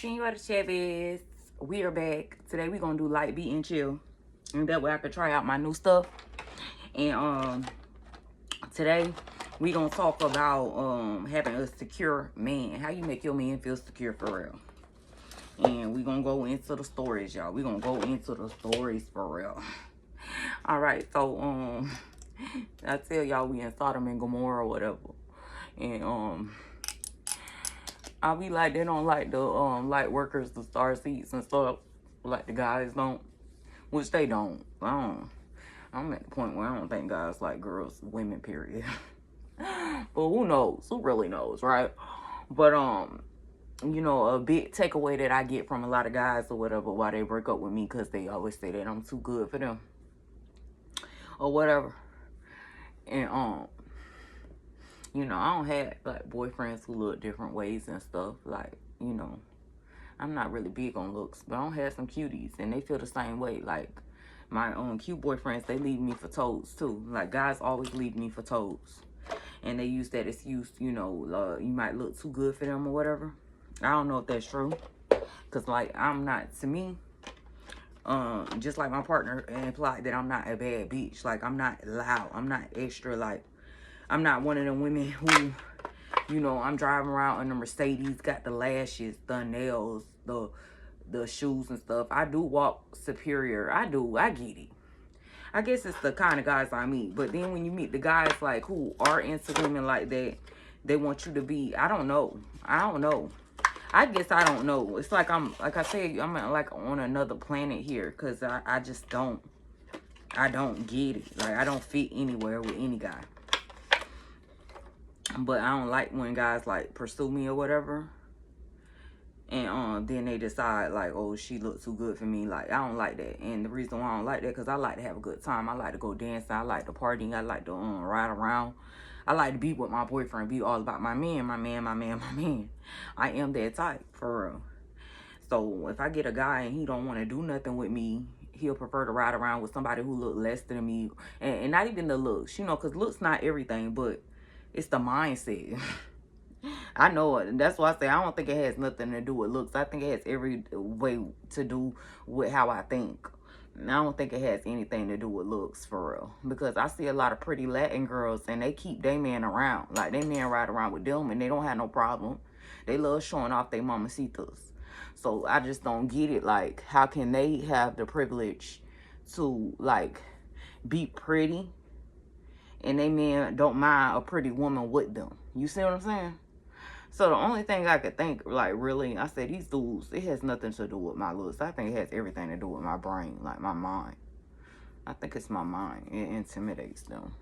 Senora Chavez, we are back. Today we're gonna do light beat and chill. And that way I could try out my new stuff. And today we gonna talk about having a secure man. How you make your man feel secure for real. And we gonna go into the stories, y'all. We gonna go into the stories for real. Alright, so I tell y'all we in Sodom and Gomorrah or whatever. And I be like, they don't like the light workers to start seats and stuff like the guys don't, which they don't. I'm at the point where I don't think guys like girls, women, period. But who knows? Who really knows, right? But you know, a big takeaway that I get from a lot of guys or whatever why they break up with me, because they always say that I'm too good for them or whatever. And you know, I don't have like boyfriends who look different ways and stuff. Like, you know, I'm not really big on looks, but I don't have some cuties and they feel the same way. Like my cute boyfriends, they leave me for toes too. Like guys always leave me for toes, and they use that excuse, you know, you might look too good for them or whatever. I don't know if that's true, because like I'm not, to me, just like my partner implied, that I'm not a bad bitch. Like I'm not loud, I'm not extra, like I'm not one of them women who, you know, I'm driving around in a Mercedes, got the lashes, the nails, the shoes and stuff. I do walk superior. I do. I get it. I guess it's the kind of guys I meet. But then when you meet the guys like who are into women like that, they want you to be, I don't know. I don't know. I guess I don't know. It's like like I said, I'm like on another planet here, because I just don't. I don't get it. Like I don't fit anywhere with any guy. But I don't like when guys like pursue me or whatever, and then they decide like, oh, she looks too good for me. Like I don't like that. And the reason why I don't like that, because I like to have a good time. I like to go dancing. I like to party. I like to ride around. I like to be with my boyfriend, be all about my man, my man, my man, my man. I am that type, for real. So if I get a guy and he don't want to do nothing with me, he'll prefer to ride around with somebody who look less than me. And not even the looks, you know, because looks not everything, but it's the mindset. I know it. And that's why I say I don't think it has nothing to do with looks. I think it has every way to do with how I think. And I don't think it has anything to do with looks, for real. Because I see a lot of pretty Latin girls and they keep their man around. Like, they man ride around with them and they don't have no problem. They love showing off their mamacitas. So I just don't get it. Like, how can they have the privilege to, like, be pretty and they man don't mind a pretty woman with them? You see what I'm saying? So the only thing I could think, like, really, I said, these dudes, it has nothing to do with my looks. I think it has everything to do with my brain, like my mind. I think it's my mind. It intimidates them.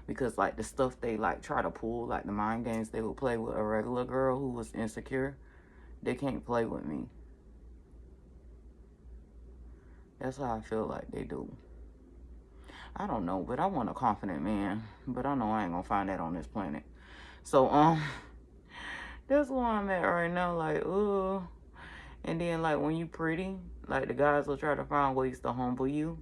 Because, like, the stuff they, like, try to pull, like the mind games they would play with a regular girl who was insecure, they can't play with me. That's how I feel like they do. I don't know, but I want a confident man. But I know I ain't gonna find that on this planet. So, that's where I'm at right now, like, and then, like, when you pretty, like, the guys will try to find ways to humble you.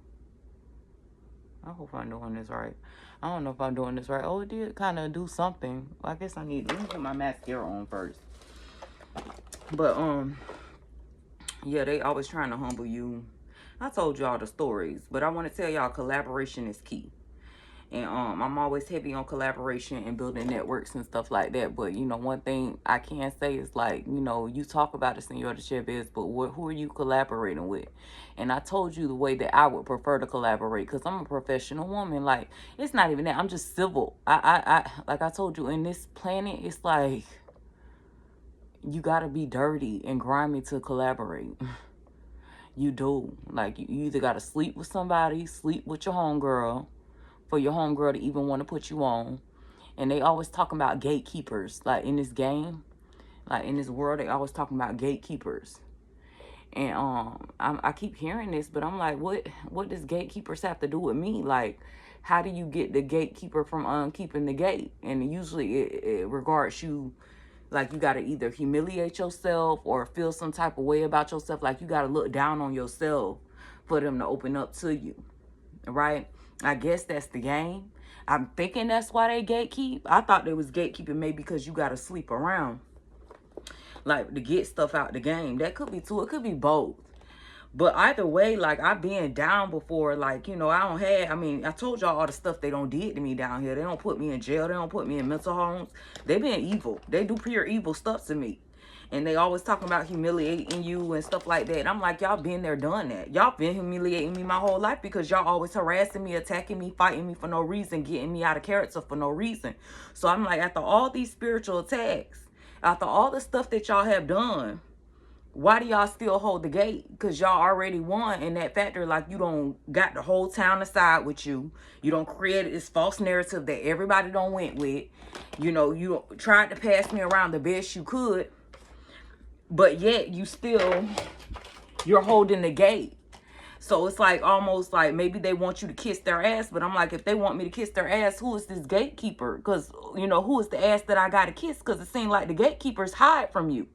I hope I'm doing this right. I don't know if I'm doing this right. Oh, it did kind of do something. I guess let me put my mascara on first. But, yeah, they always trying to humble you. I told y'all the stories, but I want to tell y'all collaboration is key. And I'm always heavy on collaboration and building networks and stuff like that. But, you know, one thing I can say is, like, you know, you talk about it, Senora Chavez, but who are you collaborating with? And I told you the way that I would prefer to collaborate, because I'm a professional woman. Like, it's not even that. I'm just civil. Like I told you, in this planet, it's like you got to be dirty and grimy to collaborate. You do. Like, you either got to sleep with somebody, sleep with your homegirl, for your homegirl to even want to put you on. And they always talking about gatekeepers. Like, in this game, like, in this world, they always talking about gatekeepers. And I keep hearing this, but I'm like, what does gatekeepers have to do with me? Like, how do you get the gatekeeper from keeping the gate? And usually it regards you, like, you got to either humiliate yourself or feel some type of way about yourself. Like, you got to look down on yourself for them to open up to you, right? I guess that's the game. I'm thinking that's why they gatekeep. I thought they was gatekeeping maybe because you got to sleep around. like to get stuff out the game. That could be too. It could be both. But either way, like, I've been down before. Like, you know, I mean, I told y'all all the stuff they don't did to me down here. They don't put me in jail. They don't put me in mental homes. They been evil. They do pure evil stuff to me. And they always talking about humiliating you and stuff like that. I'm like, y'all been there, done that. Y'all been humiliating me my whole life because y'all always harassing me, attacking me, fighting me for no reason, getting me out of character for no reason. So I'm like, after all these spiritual attacks, after all the stuff that y'all have done, why do y'all still hold the gate? Because y'all already won in that factor. Like, you don't got the whole town aside with you. You don't create this false narrative that everybody don't went with. You know, you tried to pass me around the best you could. But yet, you're holding the gate. So it's like almost like maybe they want you to kiss their ass. But I'm like, if they want me to kiss their ass, who is this gatekeeper? Because, you know, who is the ass that I got to kiss? Because it seems like the gatekeepers hide from you.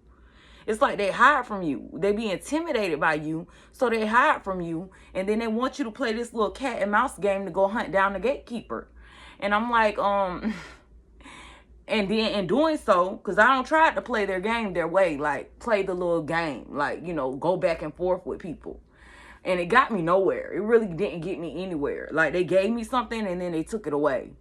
It's like they hide from you. They be intimidated by you, so they hide from you. And then they want you to play this little cat and mouse game to go hunt down the gatekeeper. And I'm like, and then in doing so, because I don't try to play their game their way, like play the little game, like, you know, go back and forth with people. And it got me nowhere. It really didn't get me anywhere. Like, they gave me something and then they took it away.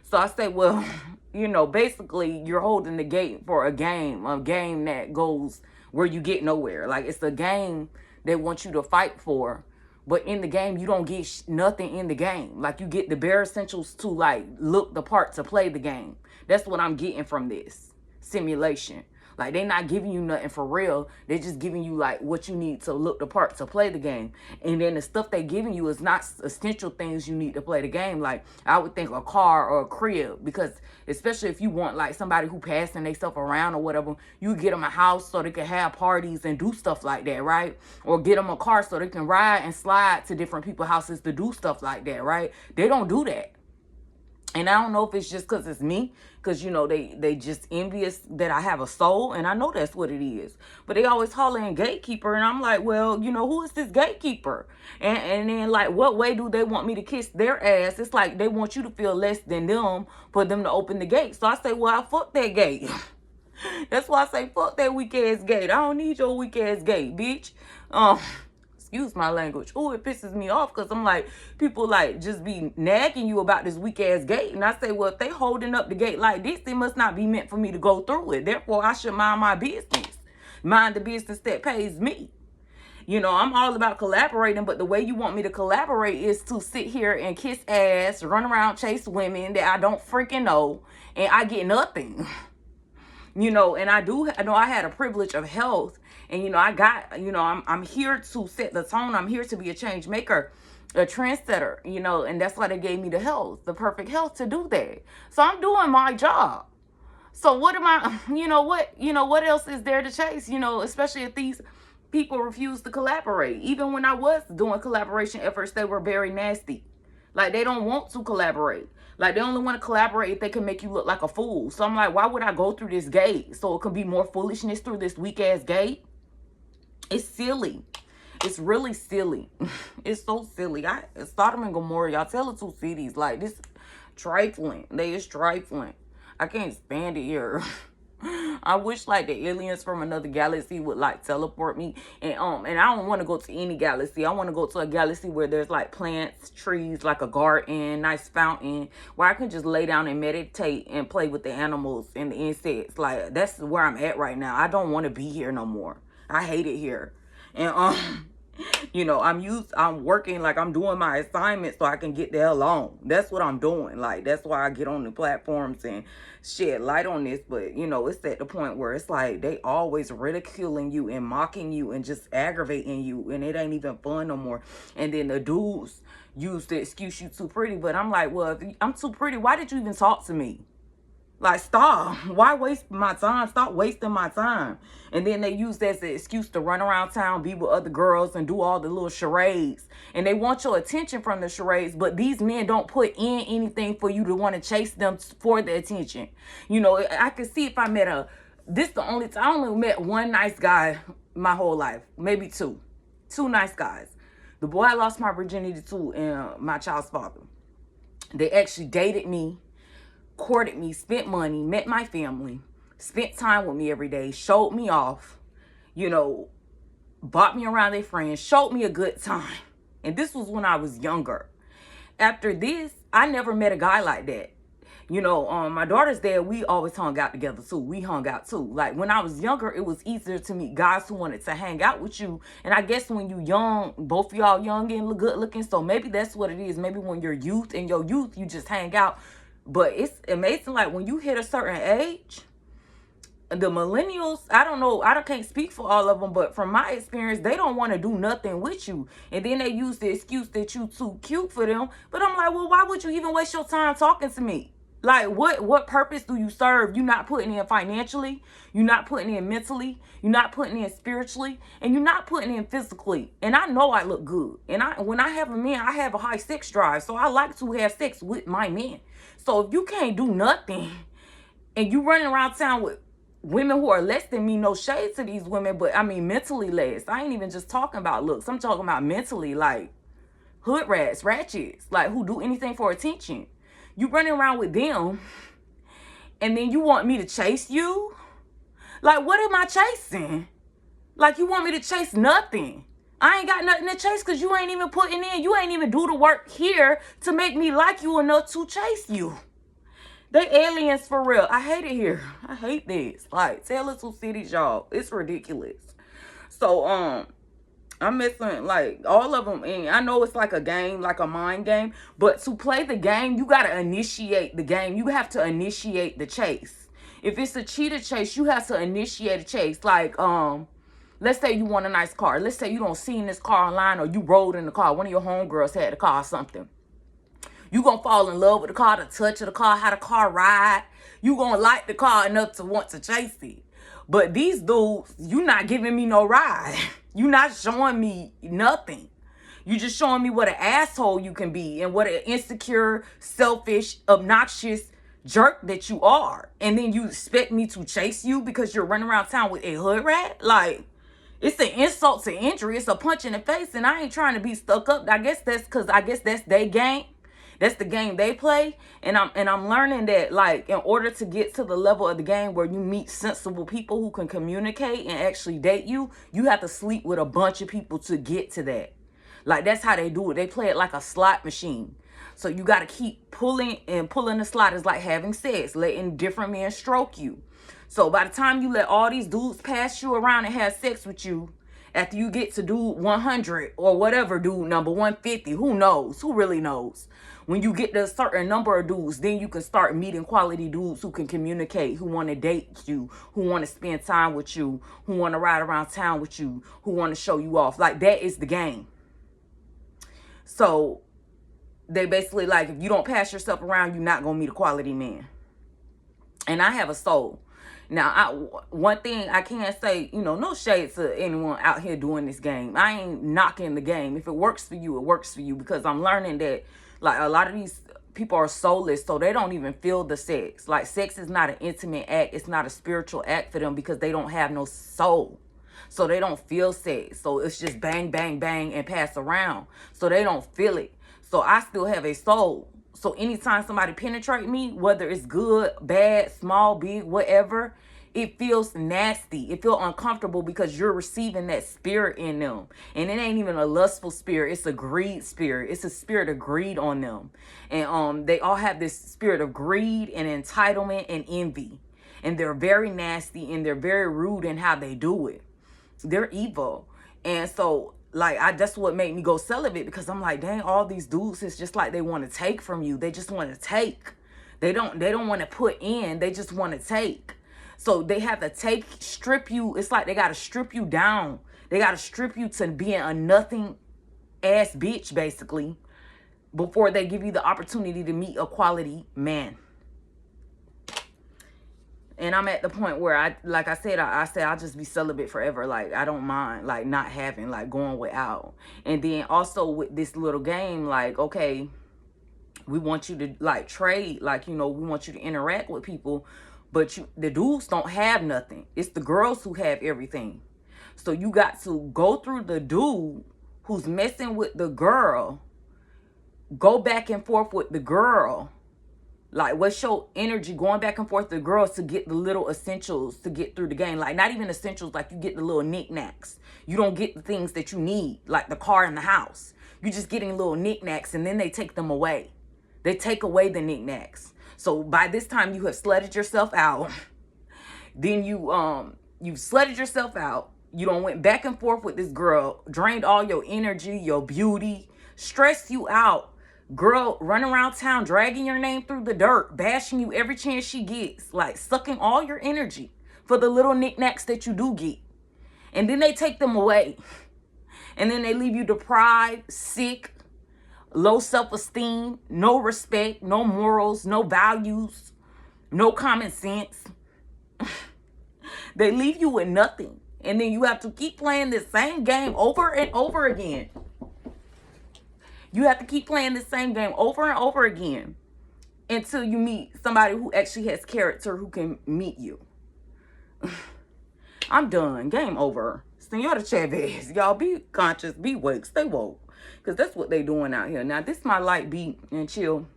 So I say, well, you know, basically you're holding the gate for a game that goes where you get nowhere. Like, it's a game they want you to fight for, but in the game you don't get nothing in the game. Like, you get the bare essentials to like look the part to play the game. That's what I'm getting from this simulation. Like, they not giving you nothing for real. They're just giving you like what you need to look the part to play the game. And then the stuff they giving you is not essential things you need to play the game. Like, I would think a car or a crib, because especially if you want like somebody who passing themselves around or whatever, you get them a house so they can have parties and do stuff like that, right? Or get them a car so they can ride and slide to different people's houses to do stuff like that, right? They don't do that. And I don't know if it's just because it's me, because, you know, they just envious that I have a soul, and I know that's what it is. But they always hollering gatekeeper, and I'm like, well, you know, who is this gatekeeper? And then, like, what way do they want me to kiss their ass? It's like they want you to feel less than them for them to open the gate. So I say, well, I fuck that gate. That's why I say, fuck that weak-ass gate. I don't need your weak-ass gate, bitch. Excuse my language. Oh, it pisses me off because I'm like, people like just be nagging you about this weak ass gate. And I say, well, if they holding up the gate like this, it must not be meant for me to go through it. Therefore, I should mind my business. Mind the business that pays me. You know, I'm all about collaborating, but the way you want me to collaborate is to sit here and kiss ass, run around, chase women that I don't freaking know, and I get nothing. You know, and I know I had a privilege of health. And, you know, I'm here to set the tone. I'm here to be a change maker, a trendsetter, you know, and that's why they gave me the health, the perfect health to do that. So I'm doing my job. So what else is there to chase, you know, especially if these people refuse to collaborate. Even when I was doing collaboration efforts, they were very nasty. Like, they don't want to collaborate. Like, they only want to collaborate if they can make you look like a fool. So I'm like, why would I go through this gate? So it could be more foolishness through this weak ass gate? It's silly. It's really silly. It's so silly. Sodom and Gomorrah, y'all tell the two cities. Like, this trifling. They is trifling. I can't stand it here. I wish like the aliens from another galaxy would like teleport me. And I don't want to go to any galaxy. I want to go to a galaxy where there's like plants, trees, like a garden, nice fountain, where I can just lay down and meditate and play with the animals and the insects. Like, that's where I'm at right now. I don't want to be here no more. I hate it here. And you know, I'm working, like I'm doing my assignment so I can get the hell on. That's what I'm doing. Like, that's why I get on the platforms and shed light on this. But, you know, it's at the point where it's like they always ridiculing you and mocking you and just aggravating you, and it ain't even fun no more. And then the dudes use the excuse you too pretty. But I'm like, well, if I'm too pretty, why did you even talk to me? Like, stop. Why waste my time? Stop wasting my time. And then they use that as an excuse to run around town, be with other girls, and do all the little charades. And they want your attention from the charades, but these men don't put in anything for you to want to chase them for the attention. You know, I could see if I met I only met one nice guy my whole life. Maybe two. Two nice guys. The boy I lost my virginity to and my child's father. They actually dated me, courted me, spent money, met my family, spent time with me every day, showed me off, you know, brought me around their friends, showed me a good time. And this was when I was younger. After this, I never met a guy like that. You know, my daughter's dad, we always hung out together too. We hung out too. Like when I was younger, it was easier to meet guys who wanted to hang out with you. And I guess when you young, both of y'all young and good looking, so maybe that's what it is. Maybe when you're youth, in your youth, you just hang out. But it's amazing, like when you hit a certain age, the millennials, I don't know, I can't speak for all of them, but from my experience, they don't want to do nothing with you. And then they use the excuse that you too cute for them. But I'm like, well, why would you even waste your time talking to me? Like, what purpose do you serve? You're not putting in financially, you're not putting in mentally, you're not putting in spiritually, and you're not putting in physically. And I know I look good. And when I have a man, I have a high sex drive. So I like to have sex with my men. So if you can't do nothing and you running around town with women who are less than me, no shade to these women, but I mean mentally less. I ain't even just talking about looks. I'm talking about mentally, like hood rats, ratchets, like who do anything for attention. You running around with them and then you want me to chase you? Like, what am I chasing? Like, you want me to chase nothing. I ain't got nothing to chase because you ain't even putting in. You ain't even do the work here to make me like you enough to chase you. They aliens for real. I hate it here. I hate this. Like, tell us who cities, y'all. It's ridiculous. So, I'm missing like all of them. And I know it's like a game, like a mind game. But to play the game, you got to initiate the game. You have to initiate the chase. If it's a cheetah chase, you have to initiate a chase. Like, let's say you want a nice car. Let's say you don't seen this car online or you rode in the car. One of your homegirls had the car or something. You gonna fall in love with the car, the touch of the car, how the car ride. You gonna like the car enough to want to chase it. But these dudes, you not giving me no ride. You not showing me nothing. You just showing me what an asshole you can be and what an insecure, selfish, obnoxious jerk that you are. And then you expect me to chase you because you're running around town with a hood rat? Like, it's an insult to injury. It's a punch in the face. And I ain't trying to be stuck up. I guess that's because that's their game. That's the game they play. And I'm learning that, like, in order to get to the level of the game where you meet sensible people who can communicate and actually date you, you have to sleep with a bunch of people to get to that. Like, that's how they do it. They play it like a slot machine. So you got to keep pulling, and pulling the slot is like having sex, letting different men stroke you. So by the time you let all these dudes pass you around and have sex with you, after you get to dude 100 or whatever, dude number 150, who knows? Who really knows? When you get to a certain number of dudes, then you can start meeting quality dudes who can communicate, who want to date you, who want to spend time with you, who want to ride around town with you, who want to show you off. Like, that is the game. So they basically, like, if you don't pass yourself around, you're not going to meet a quality man. And I have a soul. Now, one thing I can't say, you know, no shade to anyone out here doing this game. I ain't knocking the game. If it works for you, it works for you. Because I'm learning that, like, a lot of these people are soulless, so they don't even feel the sex. Like, sex is not an intimate act. It's not a spiritual act for them because they don't have no soul. So they don't feel sex. So it's just bang, bang, bang, and pass around. So they don't feel it. So I still have a soul. So anytime somebody penetrate me, whether it's good, bad, small, big, whatever, it feels nasty. It feels uncomfortable because you're receiving that spirit in them. And it ain't even a lustful spirit. It's a greed spirit. It's a spirit of greed on them. And they all have this spirit of greed and entitlement and envy. And they're very nasty and they're very rude in how they do it. They're evil. And so, like, that's what made me go celibate, because I'm like, dang, all these dudes, it's just like they want to take from you. They just want to take. They don't want to put in. They just want to take. So they have to strip you. It's like they got to strip you down. They got to strip you to being a nothing ass bitch, basically, before they give you the opportunity to meet a quality man. And I'm at the point where I said I'll just be celibate forever. Like, I don't mind, like, not having, like, going without. And then also with this little game, like, okay, we want you to, like, trade, like, you know, we want you to interact with people, but the dudes don't have nothing. It's the girls who have everything. So you got to go through the dude who's messing with the girl, go back and forth with the girl, Like, what's your energy going back and forth to girls to get the little essentials to get through the game? Like, not even essentials, like you get the little knickknacks. You don't get the things that you need, like the car and the house. You're just getting little knickknacks, and then they take them away. They take away the knickknacks. So by this time, you have slutted yourself out. Then you've slutted yourself out. You don't went back and forth with this girl, drained all your energy, your beauty, stressed you out. Girl, run around town, dragging your name through the dirt, bashing you every chance she gets, like sucking all your energy for the little knickknacks that you do get. And then they take them away. And then they leave you deprived, sick, low self-esteem, no respect, no morals, no values, no common sense. They leave you with nothing. And then you have to keep playing this same game over and over again. You have to keep playing the same game over and over again until you meet somebody who actually has character, who can meet you. I'm done. Game over. Senora Chavez, y'all be conscious, be woke, stay woke. Because that's what they doing out here. Now, this is my light beat and chill.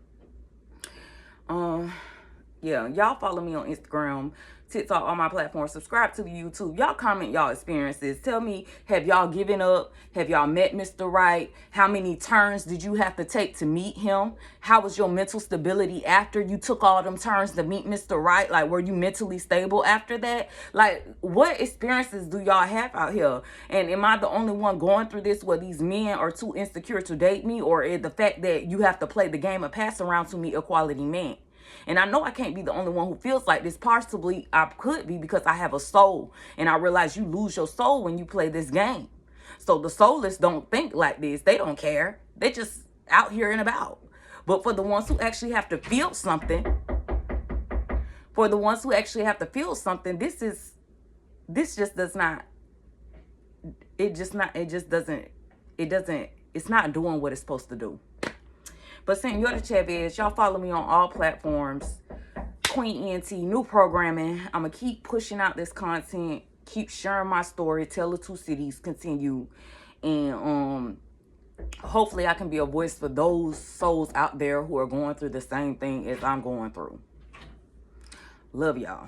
Yeah, y'all follow me on Instagram, TikTok, all my platforms. Subscribe to the YouTube. Y'all comment y'all experiences. Tell me, have y'all given up? Have y'all met Mr. Right? How many turns did you have to take to meet him? How was your mental stability after you took all them turns to meet Mr. Right? Like, were you mentally stable after that? Like, what experiences do y'all have out here? And am I the only one going through this where these men are too insecure to date me? Or is the fact that you have to play the game of pass around to meet a quality man? And I know I can't be the only one who feels like this. Possibly I could be, because I have a soul. And I realize you lose your soul when you play this game. So the soulless don't think like this. They don't care. They just out here and about. But for the ones who actually have to feel something, it's not doing what it's supposed to do. But Senora Chavez, y'all follow me on all platforms. Queen ENT, new programming. I'm going to keep pushing out this content. Keep sharing my story. Tell the two cities. Continue. And hopefully I can be a voice for those souls out there who are going through the same thing as I'm going through. Love y'all.